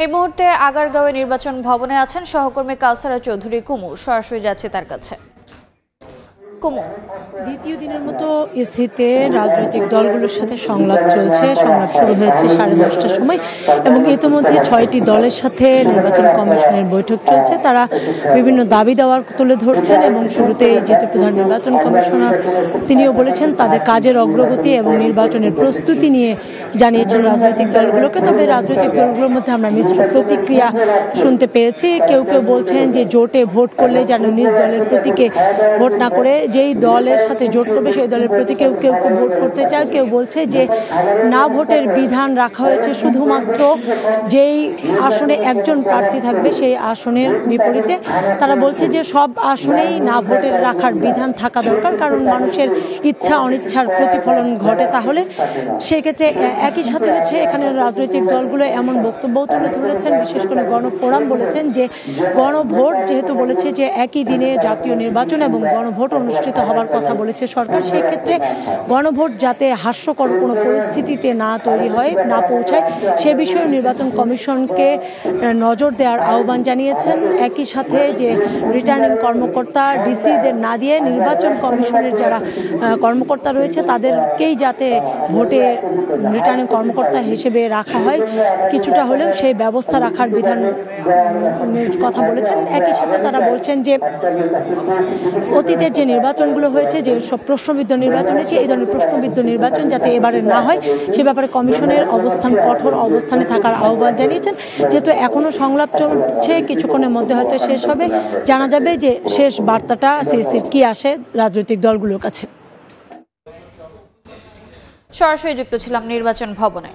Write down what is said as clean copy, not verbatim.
এই মুহূর্তে আগারগাঁওয়ে নির্বাচন ভবনে আছেন সহকর্মী কাউসারা চৌধুরী কুমু। সরাসরি যাচ্ছে তার কাছে। কুমু, দ্বিতীয় দিনের মতো স্থিতিতে রাজনৈতিক দলগুলোর সাথে সংলাপ চলছে। সংলাপ শুরু হয়েছে 10:30টার সময় এবং ইতিমধ্যে 6টি দলের সাথে নির্বাচন কমিশনের বৈঠক চলছে। তারা বিভিন্ন দাবি দেওয়ার তুলে ধরছেন এবং শুরুতেই যেহেতু প্রধান নির্বাচন কমিশনার তিনিও বলেছেন তাদের কাজের অগ্রগতি এবং নির্বাচনের প্রস্তুতি নিয়ে জানিয়েছেন রাজনৈতিক দলগুলোকে। তবে রাজনৈতিক দলগুলোর মধ্যে আমরা মিশ্র প্রতিক্রিয়া শুনতে পেয়েছি। কেউ কেউ বলছেন যে জোটে ভোট করলে যেন নিজ দলের প্রতীকে ভোট না করে যেই দলের সাথে জোট করবে সেই দলের প্রতি কেউ কেউ ভোট করতে চায়। কেউ বলছে যে না ভোটের বিধান রাখা হয়েছে শুধুমাত্র যেই আসনে একজন প্রার্থী থাকবে সেই আসনের বিপরীতে। তারা বলছে যে সব আসনেই না ভোটের রাখার বিধান থাকা দরকার, কারণ মানুষের ইচ্ছা অনিচ্ছার প্রতিফলন ঘটে। তাহলে সেক্ষেত্রে একই সাথে হচ্ছে এখানে রাজনৈতিক দলগুলো এমন বক্তব্যও তুলে ধরেছেন। বিশেষ করে গণফোরাম বলেছেন যে গণভোট যেহেতু বলেছে যে একই দিনে জাতীয় নির্বাচন এবং গণভোট অনুষ্ঠিত হওয়ার কথা বলেছে সরকার, সেই ক্ষেত্রে গণভোট যাতে হাস্যকর কোনো পরিস্থিতিতে না তৈরি হয়, না পৌঁছায়, সে বিষয়ে নির্বাচন কমিশনকে নজর দেওয়ার আহ্বান জানিয়েছেন। একই সাথে যে রিটার্নিং কর্মকর্তা ডিসিদের না দিয়ে নির্বাচন কমিশনের যারা কর্মকর্তা রয়েছে তাদেরকেই যাতে ভোটে রিটার্নিং কর্মকর্তা হিসেবে রাখা হয়, কিছুটা হলেও সেই ব্যবস্থা রাখার বিধানের কথা বলেছেন। একই সাথে তারা বলছেন যে অতীতের যে নির্বাচনগুলো হয়েছে, যে সব প্রশ্নবিদ্ধ নির্বাচন হয়েছে, এই ধরনের প্রশ্নবিদ্ধ নির্বাচন যাতে এবারে না হয় সে ব্যাপারে কমিশনের অবস্থান কঠোর অবস্থানে থাকার আহ্বান জানিয়েছেন। যেহেতু এখনও সংলাপ চলছে, কিছুক্ষণের মধ্যে হয়তো শেষ হবে, জানা যাবে যে শেষ বার্তাটা সিএসির কি আসে রাজনৈতিক দলগুলোর কাছে। সরাসরি যুক্ত ছিলাম নির্বাচন ভবনে।